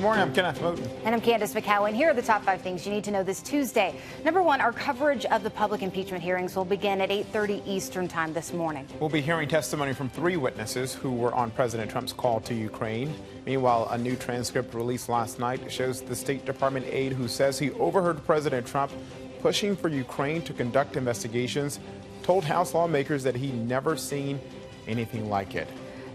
Good morning, I'm Kenneth Moten. And I'm Candace McCowan. Here are the top 5 things you need to know this Tuesday. Number 1, our coverage of the public impeachment hearings will begin at 8:30 Eastern time this morning. We'll be hearing testimony from 3 witnesses who were on President Trump's call to Ukraine. Meanwhile, a new transcript released last night shows the State Department aide who says he overheard President Trump pushing for Ukraine to conduct investigations, told House lawmakers that he'd never seen anything like it.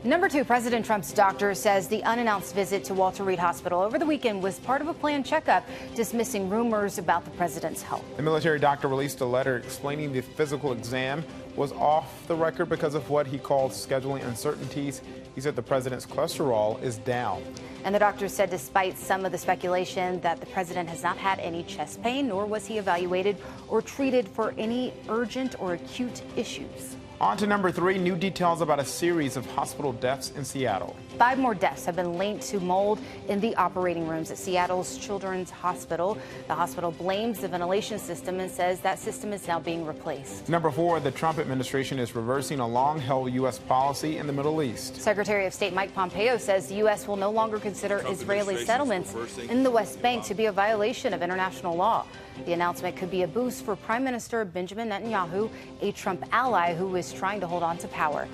Number 2, President Trump's doctor says the unannounced visit to Walter Reed Hospital over the weekend was part of a planned checkup, dismissing rumors about the president's health. The military doctor released a letter explaining the physical exam was off the record because of what he called scheduling uncertainties. He said the president's cholesterol is down. And the doctor said despite some of the speculation that the president has not had any chest pain, nor was he evaluated or treated for any urgent or acute issues. On to number 3, new details about a series of hospital deaths in Seattle. 5 more deaths have been linked to mold in the operating rooms at Seattle's Children's Hospital. The hospital blames the ventilation system and says that system is now being replaced. Number 4, the Trump administration is reversing a long-held U.S. policy in the Middle East. Secretary of State Mike Pompeo says the U.S. will no longer consider Israeli settlements in the West Bank to be a violation of international law. The announcement could be a boost for Prime Minister Benjamin Netanyahu, a Trump ally who is trying to hold on to power.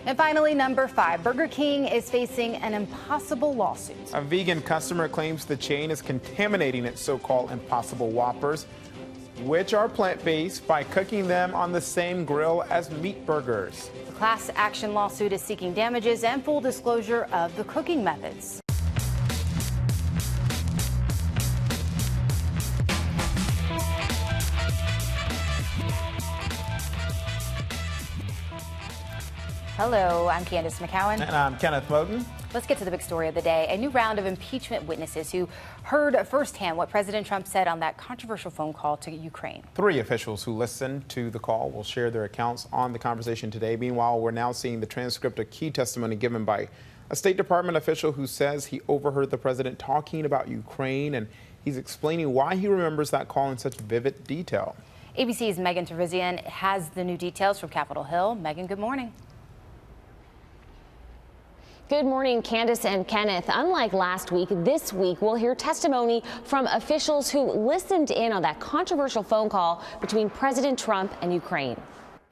And finally, number 5, Burger King is facing an impossible lawsuit. A vegan customer claims the chain is contaminating its so-called Impossible Whoppers, which are plant-based, by cooking them on the same grill as meat burgers. The class action lawsuit is seeking damages and full disclosure of the cooking methods. Hello, I'm Candace McCowan. And I'm Kenneth Moten. Let's get to the big story of the day. A new round of impeachment witnesses who heard firsthand what President Trump said on that controversial phone call to Ukraine. 3 officials who listened to the call will share their accounts on the conversation today. Meanwhile, we're now seeing the transcript of key testimony given by a State Department official who says he overheard the president talking about Ukraine, and he's explaining why he remembers that call in such vivid detail. ABC's Megan Tervizian has the new details from Capitol Hill. Megan, good morning. Good morning, Candace and Kenneth. Unlike last week, this week we'll hear testimony from officials who listened in on that controversial phone call between President Trump and Ukraine.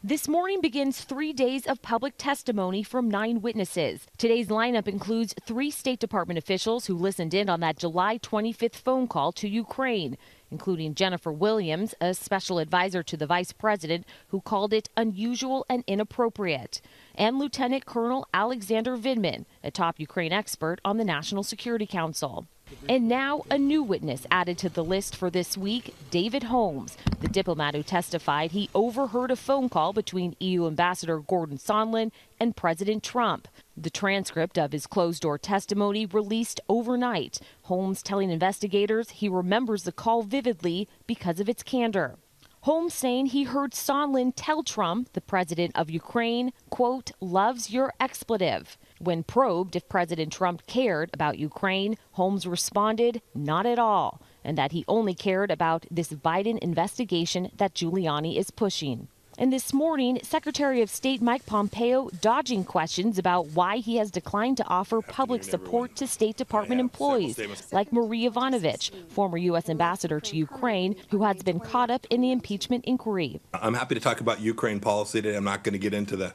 This morning begins 3 days of public testimony from 9 witnesses. Today's lineup includes 3 State Department officials who listened in on that July 25th phone call to Ukraine, including Jennifer Williams, a special advisor to the vice president who called it unusual and inappropriate, and Lieutenant Colonel Alexander Vindman, a top Ukraine expert on the National Security Council. And now a new witness added to the list for this week, David Holmes, the diplomat who testified he overheard a phone call between EU Ambassador Gordon Sondland and President Trump. The transcript of his closed-door testimony released overnight, Holmes telling investigators he remembers the call vividly because of its candor. Holmes saying he heard Sondland tell Trump, the president of Ukraine, quote, loves your expletive. When probed if President Trump cared about Ukraine, Holmes responded, not at all, and that he only cared about this Biden investigation that Giuliani is pushing. And this morning, Secretary of State Mike Pompeo dodging questions about why he has declined to offer public support to State Department employees like Marie Yovanovitch, former U.S. ambassador to Ukraine, who has been caught up in the impeachment inquiry. I'm happy to talk about Ukraine policy today. I'm not going to get into the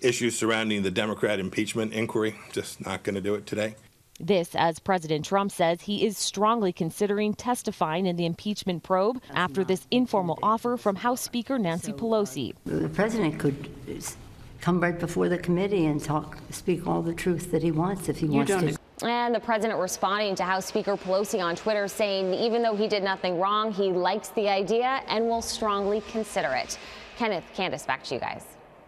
issues surrounding the Democrat impeachment inquiry. Just not going to do it today. This, as President Trump says he is strongly considering testifying in the impeachment probe after this informal offer from House Speaker Nancy Pelosi. The president could come right before the committee and speak all the truth that he wants if he wants to. And the president responding to House Speaker Pelosi on Twitter saying even though he did nothing wrong, he likes the idea and will strongly consider it. Kenneth, Candace, back to you guys.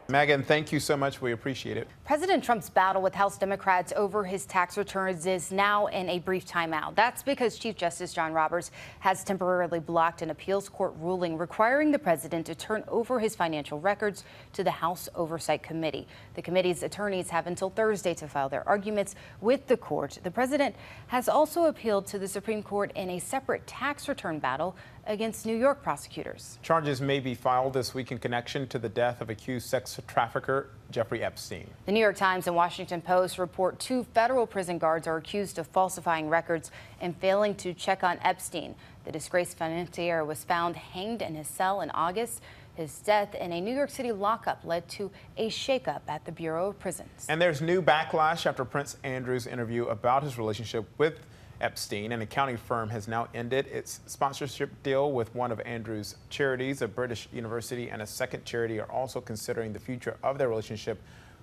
Megan, thank you so much. We appreciate it. President Trump's battle with House Democrats over his tax returns is now in a brief timeout. That's because Chief Justice John Roberts has temporarily blocked an appeals court ruling requiring the president to turn over his financial records to the House Oversight Committee. The committee's attorneys have until Thursday to file their arguments with the court. The president has also appealed to the Supreme Court in a separate tax return battle against New York prosecutors. Charges may be filed this week in connection to the death of accused sex trafficker Jeffrey Epstein. The New York Times and Washington Post report 2 federal prison guards are accused of falsifying records and failing to check on Epstein. The disgraced financier was found hanged in his cell in August. His death in a New York City lockup led to a shakeup at the Bureau of Prisons. And there's new backlash after Prince Andrew's interview about his relationship with Epstein. An accounting firm has now ended its sponsorship deal with one of Andrew's charities. A British university and a second charity are also considering the future of their relationship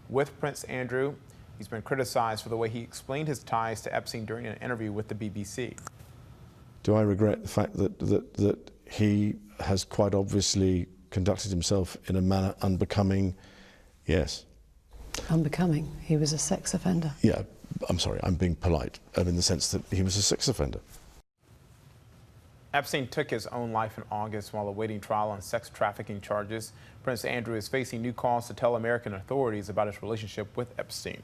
with Prince Andrew. He's been criticized for the way he explained his ties to Epstein during an interview with the BBC. Do I regret the fact that he has quite obviously conducted himself in a manner unbecoming? Yes. Unbecoming? He was a sex offender. Yeah. I'm sorry, I'm being polite, in the sense that he was a sex offender. Epstein took his own life in August while awaiting trial on sex trafficking charges. Prince Andrew is facing new calls to tell American authorities about his relationship with Epstein.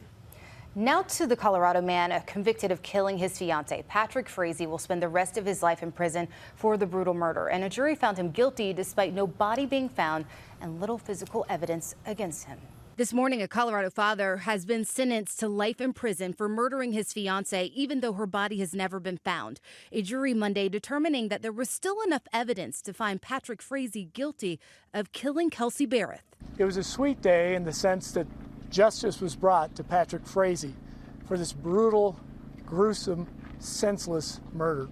Now to the Colorado man convicted of killing his fiancée. Patrick Frazee will spend the rest of his life in prison for the brutal murder, and a jury found him guilty despite no body being found and little physical evidence against him. This morning, a Colorado father has been sentenced to life in prison for murdering his fiancée, even though her body has never been found. A jury Monday determining that there was still enough evidence to find Patrick Frazee guilty of killing Kelsey Barrett. It was a sweet day in the sense that justice was brought to Patrick Frazee for this brutal, gruesome, senseless murder.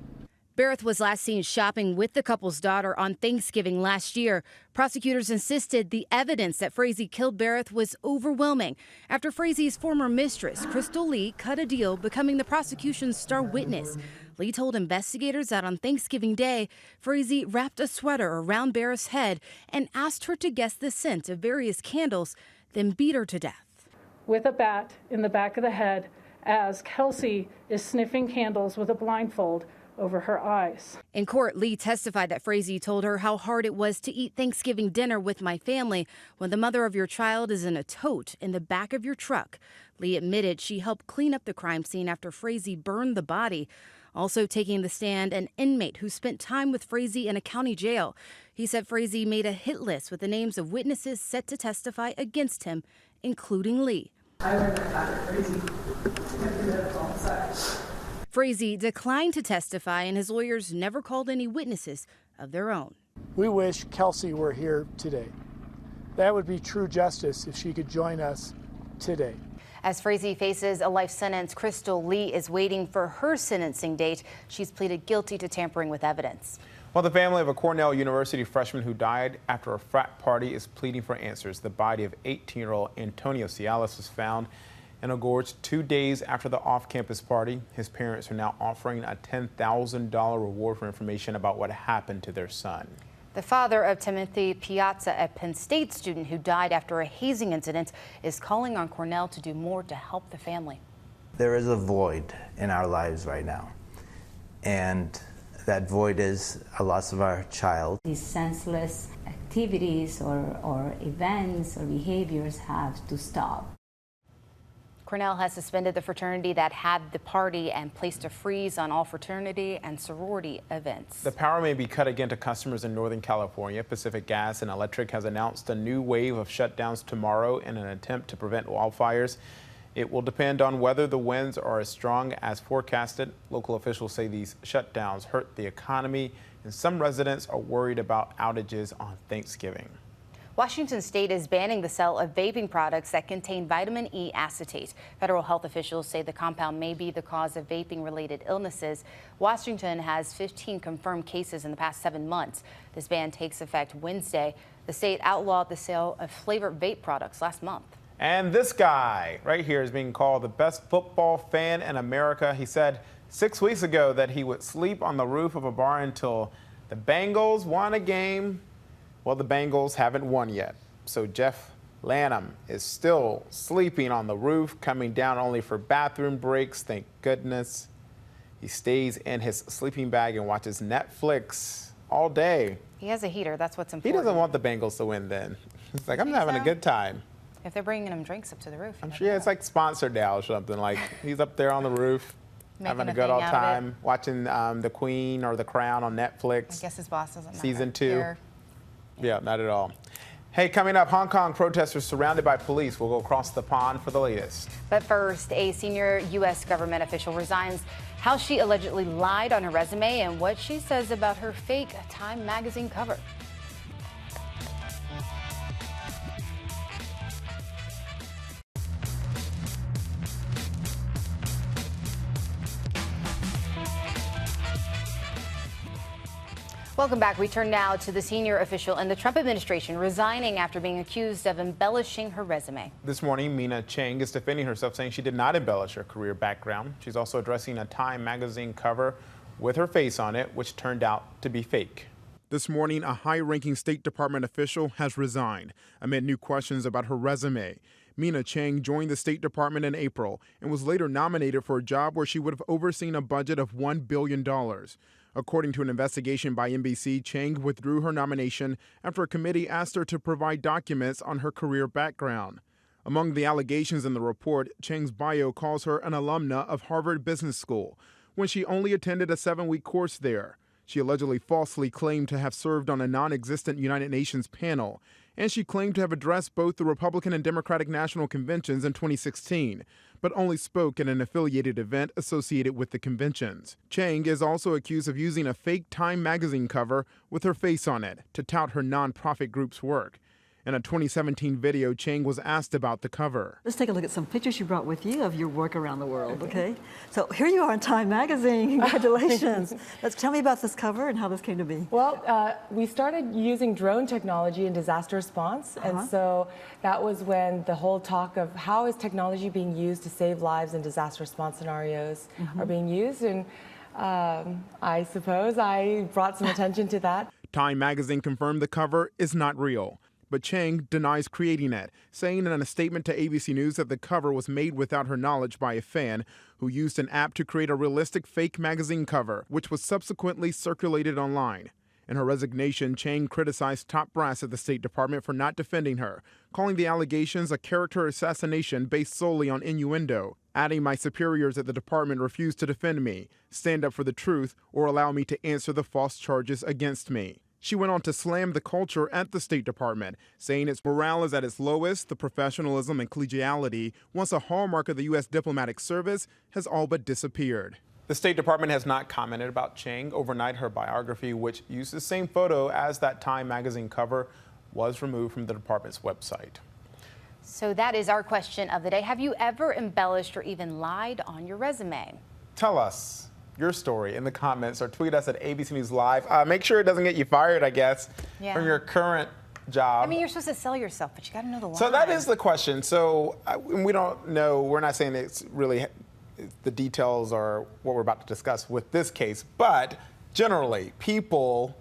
Barrett was last seen shopping with the couple's daughter on Thanksgiving last year. Prosecutors insisted the evidence that Frazee killed Barrett was overwhelming after Frazee's former mistress, Crystal Lee, cut a deal, becoming the prosecution's star witness. Lee told investigators that on Thanksgiving Day, Frazee wrapped a sweater around Barrett's head and asked her to guess the scent of various candles, then beat her to death. With a bat in the back of the head as Kelsey is sniffing candles with a blindfold over her eyes. In court, Lee testified that Frazee told her how hard it was to eat Thanksgiving dinner with my family when the mother of your child is in a tote in the back of your truck. Lee admitted she helped clean up the crime scene after Frazee burned the body. Also taking the stand, an inmate who spent time with Frazee in a county jail. He said Frazee made a hit list with the names of witnesses set to testify against him, including Lee. I learned about Frazee. All sides. Frazee declined to testify, and his lawyers never called any witnesses of their own. We wish Kelsey were here today. That would be true justice if she could join us today. As Frazee faces a life sentence, Crystal Lee is waiting for her sentencing date. She's pleaded guilty to tampering with evidence. Well, the family of a Cornell University freshman who died after a frat party is pleading for answers. The body of 18-year-old Antonio Cialis was found in a gorge 2 days after the off-campus party. His parents are now offering a $10,000 reward for information about what happened to their son. The father of Timothy Piazza, a Penn State student who died after a hazing incident, is calling on Cornell to do more to help the family. There is a void in our lives right now, and that void is a loss of our child. These senseless activities or events or behaviors have to stop. Cornell has suspended the fraternity that had the party and placed a freeze on all fraternity and sorority events. The power may be cut again to customers in Northern California. Pacific Gas and Electric has announced a new wave of shutdowns tomorrow in an attempt to prevent wildfires. It will depend on whether the winds are as strong as forecasted. Local officials say these shutdowns hurt the economy, and some residents are worried about outages on Thanksgiving. Washington state is banning the sale of vaping products that contain vitamin E acetate. Federal health officials say the compound may be the cause of vaping-related illnesses. Washington has 15 confirmed cases in the past 7 months. This ban takes effect Wednesday. The state outlawed the sale of flavored vape products last month. And this guy right here is being called the best football fan in America. He said 6 weeks ago that he would sleep on the roof of a bar until the Bengals won a game. Well, the Bengals haven't won yet. So Jeff Lanham is still sleeping on the roof, coming down only for bathroom breaks. Thank goodness. He stays in his sleeping bag and watches Netflix all day. He has a heater. That's what's important. He doesn't want the Bengals to win then. He's like, I'm having a good time. If they're bringing him drinks up to the roof. I'm sure it's like sponsored now or something. Like he's up there on the roof. having a good old time watching The Queen or The Crown on Netflix. I guess his boss doesn't Season 2. Yeah, not at all. Hey, coming up, Hong Kong protesters surrounded by police. We'll go across the pond for the latest. But first, a senior U.S. government official resigns, how she allegedly lied on her resume, and what she says about her fake Time magazine cover. Welcome back. We turn now to the senior official in the Trump administration resigning after being accused of embellishing her resume. This morning, Mina Cheng is defending herself, saying she did not embellish her career background. She's also addressing a Time magazine cover with her face on it, which turned out to be fake. This morning, a high-ranking State Department official has resigned amid new questions about her resume. Mina Cheng joined the State Department in April and was later nominated for a job where she would have overseen a budget of $1 billion. According to an investigation by NBC, Cheng withdrew her nomination after a committee asked her to provide documents on her career background. Among the allegations in the report, Cheng's bio calls her an alumna of Harvard Business School, when she only attended a 7-week course there. She allegedly falsely claimed to have served on a non-existent United Nations panel, and she claimed to have addressed both the Republican and Democratic National Conventions in 2016, but only spoke at an affiliated event associated with the conventions. Cheng is also accused of using a fake Time magazine cover with her face on it to tout her nonprofit group's work. In a 2017 video, Cheng was asked about the cover. Let's take a look at some pictures you brought with you of your work around the world, okay? So here you are in Time magazine. Congratulations. Tell me about this cover and how this came to be. Well, we started using drone technology in disaster response, and so that was when the whole talk of how is technology being used to save lives in disaster response scenarios are being used, and I suppose I brought some attention to that. Time magazine confirmed the cover is not real, but Cheng denies creating it, saying in a statement to ABC News that the cover was made without her knowledge by a fan who used an app to create a realistic fake magazine cover, which was subsequently circulated online. In her resignation, Cheng criticized top brass at the State Department for not defending her, calling the allegations a character assassination based solely on innuendo, adding, "My superiors at the department refuse to defend me, stand up for the truth, or allow me to answer the false charges against me." She went on to slam the culture at the State Department, saying its morale is at its lowest, the professionalism and collegiality, once a hallmark of the U.S. diplomatic service, has all but disappeared. The State Department has not commented about Cheng. Overnight, her biography, which used the same photo as that Time magazine cover, was removed from the department's website. So that is our question of the day. Have you ever embellished or even lied on your resume? Tell us your story in the comments or tweet us at ABC News Live. Make sure it doesn't get you fired, I guess, from your current job. I mean, you're supposed to sell yourself, but you got to know the line. So that is the question. So we don't know. We're not saying it's really the details or what we're about to discuss with this case, but generally, people,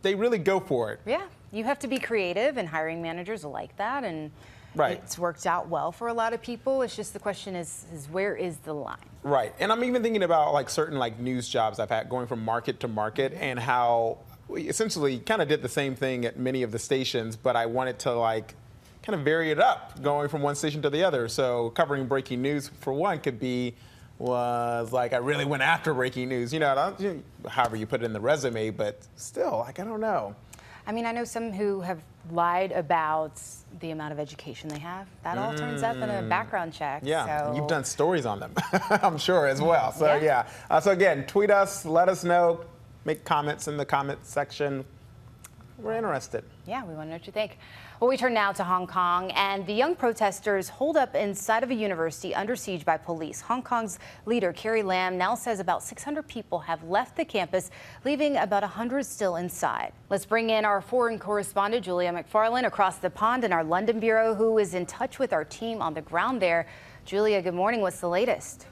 they really go for it. Yeah, you have to be creative, and hiring managers like that, and it's worked out well for a lot of people. It's just the question is where is the line? Right, and I'm even thinking about like certain like news jobs I've had going from market to market, and how we essentially kind of did the same thing at many of the stations, but I wanted to like kind of vary it up, going from one station to the other. So covering breaking news for one could be was like I really went after breaking news, however you put it in the resume, but still, like I don't know. I mean, I know some who have lied about the amount of education they have. That all turns up in a background check. Yeah, so. You've done stories on them, I'm sure, as well. So, so again, tweet us, let us know, make comments in the comment section. We're interested. Yeah, we want to know what you think. Well, we turn now to Hong Kong, and the young protesters holed up inside of a university under siege by police. Hong Kong's leader, Carrie Lam, now says about 600 people have left the campus, leaving about 100 still inside. Let's bring in our foreign correspondent, Julia McFarlane, across the pond in our London bureau, who is in touch with our team on the ground there. Julia, good morning. What's the latest?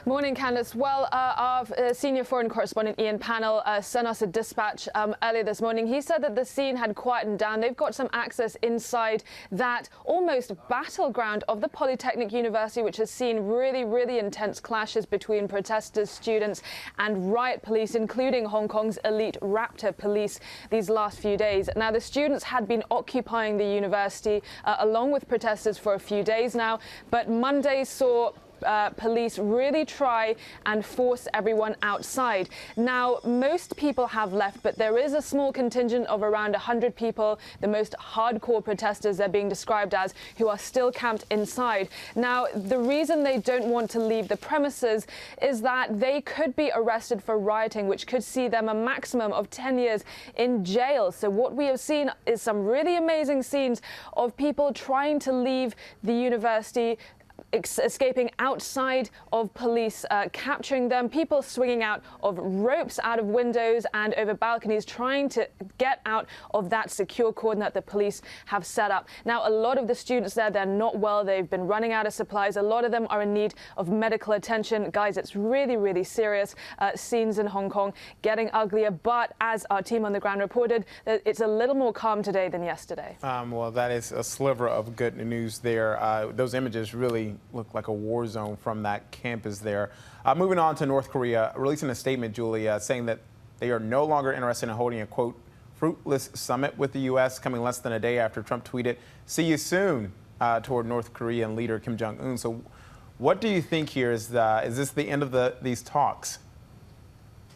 Morning, Candace. Well, our senior foreign correspondent Ian Pannell sent us a dispatch earlier this morning. He said that the scene had quietened down. They've got some access inside that almost battleground of the Polytechnic University, which has seen really, really intense clashes between protesters, students and riot police, including Hong Kong's elite Raptor police these last few days. Now, the students had been occupying the university along with protesters for a few days now, but Monday saw police really try and force everyone outside. Now, most people have left, but there is a small contingent of around 100 people, the most hardcore protesters they're being described as, who are still camped inside. Now, the reason they don't want to leave the premises is that they could be arrested for rioting, which could see them a maximum of 10 years in jail. So what we have seen is some really amazing scenes of people trying to leave the university, escaping outside of police capturing them, people swinging out of ropes out of windows and over balconies, trying to get out of that secure cordon that the police have set up. Now, a lot of the students there, they're not well. They've been running out of supplies. A lot of them are in need of medical attention. Guys, it's really, really serious. Scenes in Hong Kong getting uglier, but as our team on the ground reported, it's a little more calm today than yesterday. Well, that is a sliver of good news there. Those images really look like a war zone from that campus there. Moving on to North Korea, releasing a statement, Julia, saying that they are no longer interested in holding a, quote, fruitless summit with the U.S., coming less than a day after Trump tweeted, "See you soon," toward North Korean leader Kim Jong-un. So what do you think here? Is this the end of these talks?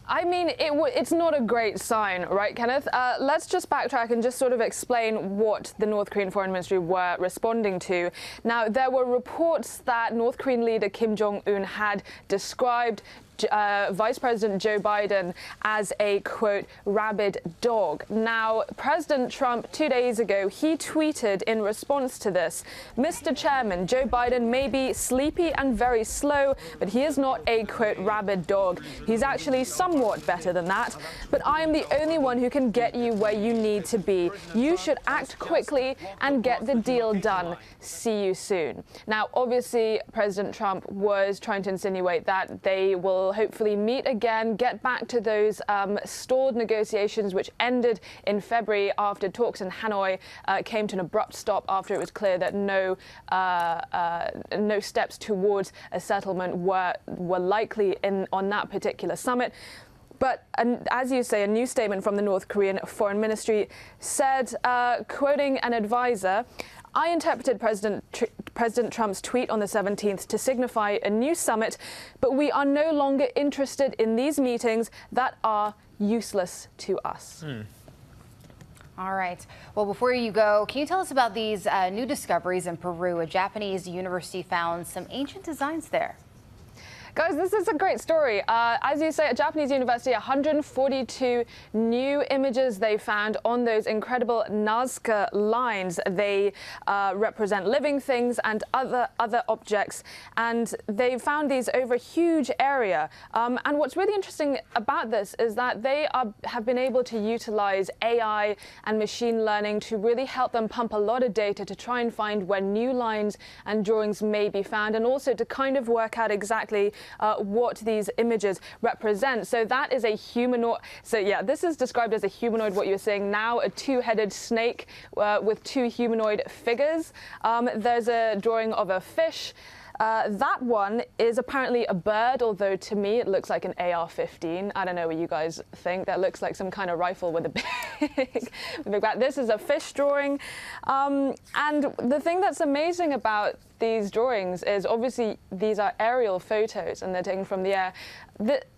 I mean, it's not a great sign, right, Kenneth? Let's just backtrack and just sort of explain what the North Korean Foreign Ministry were responding to. Now, there were reports that North Korean leader Kim Jong-un had described Vice President Joe Biden as a, quote, rabid dog. Now, President Trump 2 days ago, he tweeted in response to this, "Mr. Chairman, Joe Biden may be sleepy and very slow, but he is not a, quote, rabid dog. He's actually somewhat better than that. But I am the only one who can get you where you need to be. You should act quickly and get the deal done. See you soon." Now, obviously, President Trump was trying to insinuate that they will hopefully meet again, get back to those stalled negotiations which ended in February after talks in Hanoi came to an abrupt stop after it was clear that no steps towards a settlement were likely on that particular summit. But as you say, a new statement from the North Korean Foreign Ministry said, quoting an advisor, "I interpreted President Trump's tweet on the 17th to signify a new summit, but we are no longer interested in these meetings that are useless to us." All right. Well, before you go, can you tell us about these new discoveries in Peru? A Japanese university found some ancient designs there. Guys, this is a great story. As you say, at Japanese university, 142 new images they found on those incredible Nazca lines. They represent living things and other objects, and they found these over a huge area. And what's really interesting about this is that they have been able to utilize AI and machine learning to really help them pump a lot of data to try and find where new lines and drawings may be found, and also to kind of work out exactly what these images represent. So that is a humanoid. So yeah, this is described as a humanoid, what you're seeing now, a two-headed snake with two humanoid figures. There's a drawing of a fish. That one is apparently a bird, although to me it looks like an AR-15. I don't know what you guys think. That looks like some kind of rifle with a big back. This is a fish drawing. And the thing that's amazing about these drawings is obviously these are aerial photos and they're taken from the air.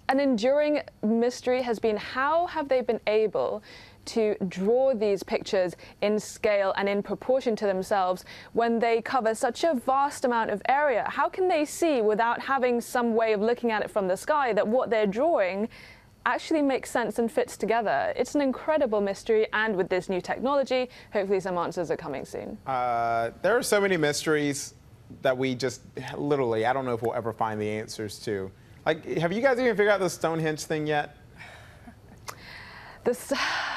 An enduring mystery has been how have they been able to draw these pictures in scale and in proportion to themselves when they cover such a vast amount of area? How can they see without having some way of looking at it from the sky that what they're drawing actually makes sense and fits together? It's an incredible mystery, and with this new technology, hopefully some answers are coming soon. There are so many mysteries that we just literally, I don't know if we'll ever find the answers to. Like, have you guys even figured out the Stonehenge thing yet?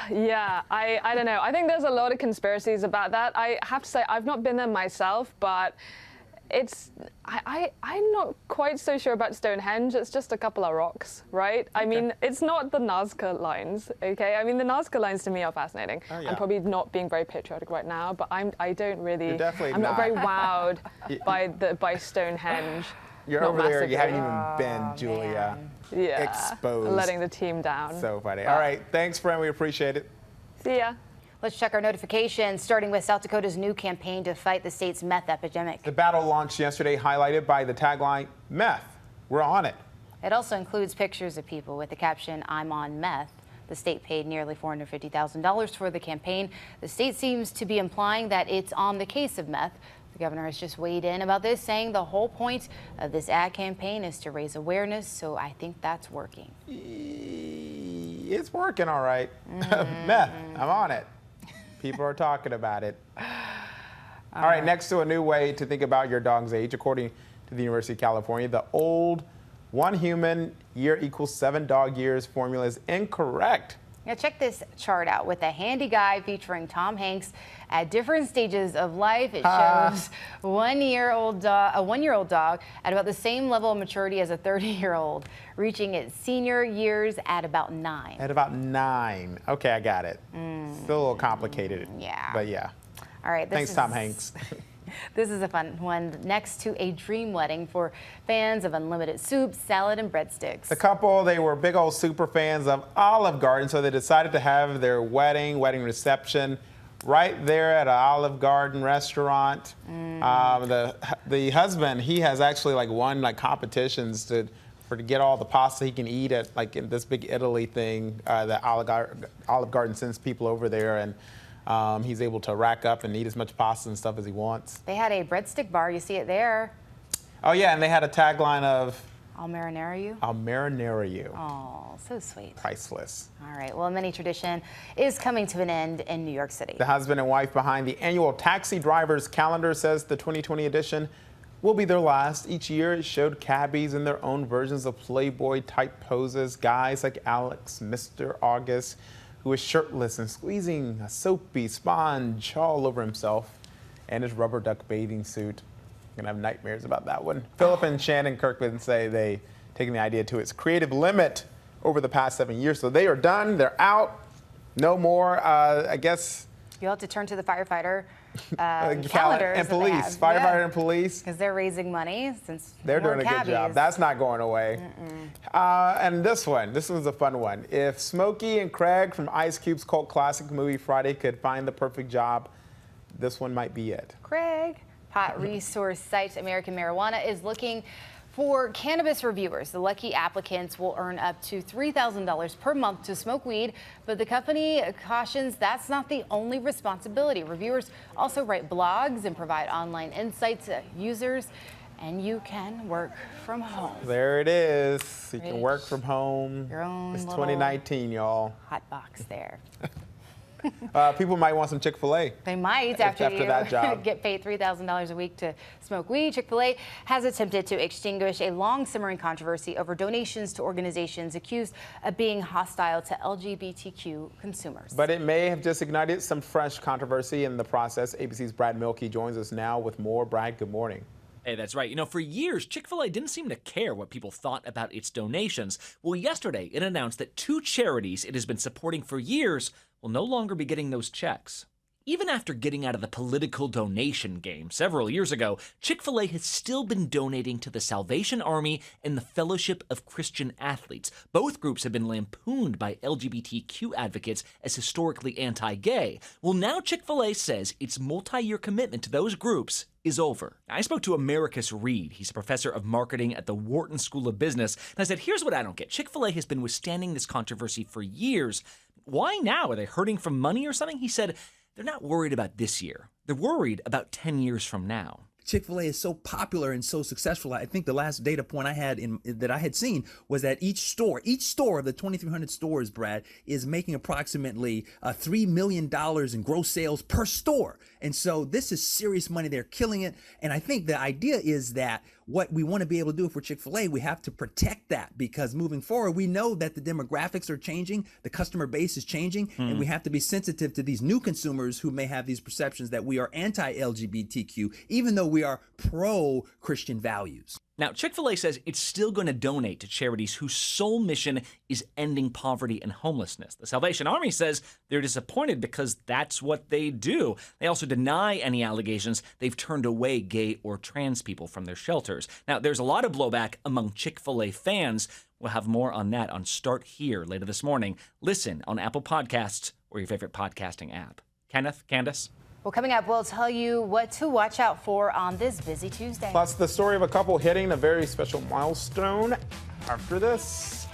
Yeah, I don't know. I think there's a lot of conspiracies about that. I have to say, I've not been there myself, but I'm not quite so sure about Stonehenge. It's just a couple of rocks, right? I mean, it's not the Nazca lines, okay? I mean, the Nazca lines to me are fascinating. Oh, yeah. I'm probably not being very patriotic right now, but I don't really. You're definitely I'm not very wowed by Stonehenge. You're not over there. massively. You haven't even been, Julia. Yeah. Exposed. Letting the team down. So funny. All right. Thanks, friend. We appreciate it. See ya. Let's check our notifications, starting with South Dakota's new campaign to fight the state's meth epidemic. The battle launched yesterday, highlighted by the tagline, "Meth, we're on it." It also includes pictures of people with the caption, "I'm on meth." The state paid nearly $450,000 for the campaign. The state seems to be implying that it's on the case of meth. The governor has just weighed in about this, saying the whole point of this ad campaign is to raise awareness, so I think that's working. It's working all right. Meth, I'm on it. People are talking about it. All right, next to a new way to think about your dog's age, according to the University of California, the old 1 human year equals 7 dog years formula is incorrect. Now check this chart out with a handy guide featuring Tom Hanks at different stages of life. It shows a 1-year-old dog at about the same level of maturity as a 30-year-old, reaching its senior years at about 9. At about 9. Okay, I got it. Still a little complicated. Yeah. But yeah. All right. Thanks, Tom Hanks. This is a fun one. Next to a dream wedding for fans of unlimited soup, salad, and breadsticks. The couple, they were big old super fans of Olive Garden, so they decided to have their wedding reception right there at an Olive Garden restaurant. The husband, he has actually won competitions to get all the pasta he can eat at in this big Italy thing that Olive Garden sends people over there, and he's able to rack up and eat as much pasta and stuff as he wants. They had a breadstick bar. You see it there. Oh, yeah, and they had a tagline of, "I'll marinara you." "I'll marinara you." Oh, so sweet. Priceless. All right. Well, a mini tradition is coming to an end in New York City. The husband and wife behind the annual Taxi Drivers Calendar says the 2020 edition will be their last. Each year it showed cabbies in their own versions of Playboy-type poses. Guys like Alex, Mr. August, who is shirtless and squeezing a soapy sponge all over himself and his rubber duck bathing suit. I'm gonna have nightmares about that one. Philip and Shannon Kirkman say they taken the idea to its creative limit over the past 7 years. So they are done, they're out, no more, I guess. You'll have to turn to the firefighter calendars and police, firefighter and police. Because they're raising money since they're doing a good job. That's not going away. And this one's a fun one. If Smokey and Craig from Ice Cube's cult classic movie Friday could find the perfect job, this one might be it. Craig. Pot resource site American Marijuana is looking for cannabis reviewers. The lucky applicants will earn up to $3,000 per month to smoke weed, but the company cautions that's not the only responsibility. Reviewers also write blogs and provide online insights to users, and you can work from home. There it is. You can work from home. Your own it's little 2019, y'all. Hot box there. People might want some ChickFilA. They might after that job. Get paid $3,000 a week to smoke weed. ChickFilA has attempted to extinguish a long simmering controversy over donations to organizations accused of being hostile to LGBTQ consumers. But it may have just ignited some fresh controversy in the process. ABC's Brad Milkey joins us now with more. Brad, good morning. Hey, that's right. You know, for years, ChickFilA didn't seem to care what people thought about its donations. Well, yesterday, it announced that 2 charities it has been supporting for years will no longer be getting those checks. Even after getting out of the political donation game several years ago, ChickFilA has still been donating to the Salvation Army and the Fellowship of Christian Athletes. Both groups have been lampooned by LGBTQ advocates as historically anti-gay. Well, now ChickFilA says its multi-year commitment to those groups is over. I spoke to Americus Reed. He's a professor of marketing at the Wharton School of Business. And I said, here's what I don't get. ChickFilA has been withstanding this controversy for years. Why now? Are they hurting for money or something? He said, they're not worried about this year. They're worried about 10 years from now. ChickFilA is so popular and so successful. I think the last data point I had that I had seen was that each store of the 2,300 stores, Brad, is making approximately $3 million in gross sales per store. And so this is serious money. They're killing it. And I think the idea is that what we want to be able to do for ChickFilA, we have to protect that, because moving forward, we know that the demographics are changing, the customer base is changing, and we have to be sensitive to these new consumers who may have these perceptions that we are anti-LGBTQ, even though we are pro-Christian values. Now, ChickFilA says it's still going to donate to charities whose sole mission is ending poverty and homelessness. The Salvation Army says they're disappointed because that's what they do. They also deny any allegations they've turned away gay or trans people from their shelters. Now, there's a lot of blowback among ChickFilA fans. We'll have more on that on Start Here later this morning. Listen on Apple Podcasts or your favorite podcasting app. Kenneth, Candace? Well, coming up, we'll tell you what to watch out for on this busy Tuesday. Plus, the story of a couple hitting a very special milestone after this.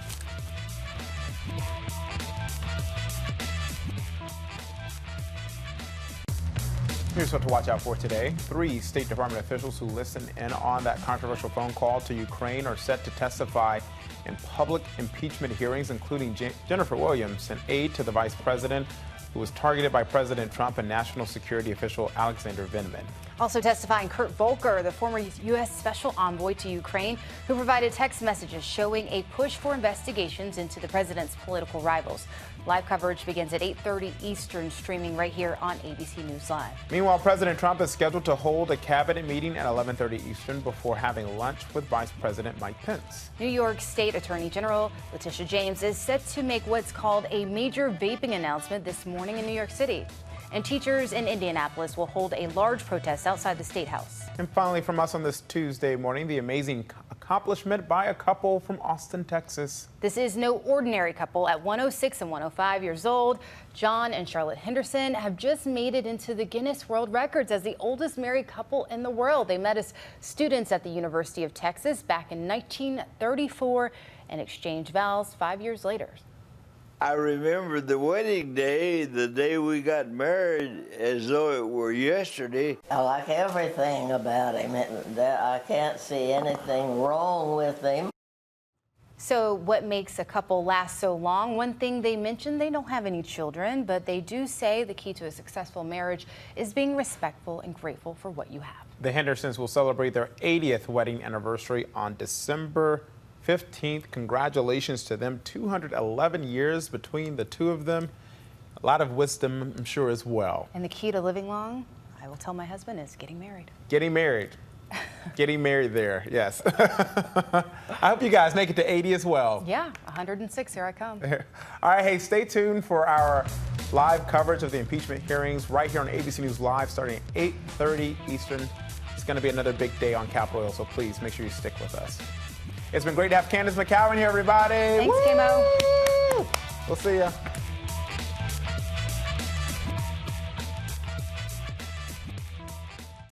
Here's what to watch out for today. 3 State Department officials who listened in on that controversial phone call to Ukraine are set to testify in public impeachment hearings, including Jennifer Williams, an aide to the vice president who was targeted by President Trump, and national security official Alexander Vindman. Also testifying Kurt Volker, the former U.S. Special Envoy to Ukraine, who provided text messages showing a push for investigations into the president's political rivals. Live coverage begins at 8:30 Eastern, streaming right here on ABC News Live. Meanwhile, President Trump is scheduled to hold a cabinet meeting at 11:30 Eastern before having lunch with Vice President Mike Pence. New York State Attorney General Letitia James is set to make what's called a major vaping announcement this morning in New York City. And teachers in Indianapolis will hold a large protest outside the State House. And finally, from us on this Tuesday morning, the amazing accomplishment by a couple from Austin, Texas. This is no ordinary couple. At 106 and 105 years old, John and Charlotte Henderson have just made it into the Guinness World Records as the oldest married couple in the world. They met as students at the University of Texas back in 1934 and exchanged vows 5 years later. I remember the wedding day, the day we got married, as though it were yesterday. I like everything about him. I can't see anything wrong with him. So what makes a couple last so long? One thing they mentioned, they don't have any children, but they do say the key to a successful marriage is being respectful and grateful for what you have. The Hendersons will celebrate their 80th wedding anniversary on December 15th. Congratulations to them. 211 years between the two of them. A lot of wisdom, I'm sure, as well. And the key to living long, I will tell my husband, is getting married. Getting married. Getting married there, yes. I hope you guys make it to 80 as well. Yeah, 106, here I come. All right, hey, stay tuned for our live coverage of the impeachment hearings right here on ABC News Live starting at 8:30 Eastern. It's going to be another big day on Capitol Hill, so please make sure you stick with us. It's been great to have Candace McCowan here, everybody. Thanks, Kimo. We'll see ya.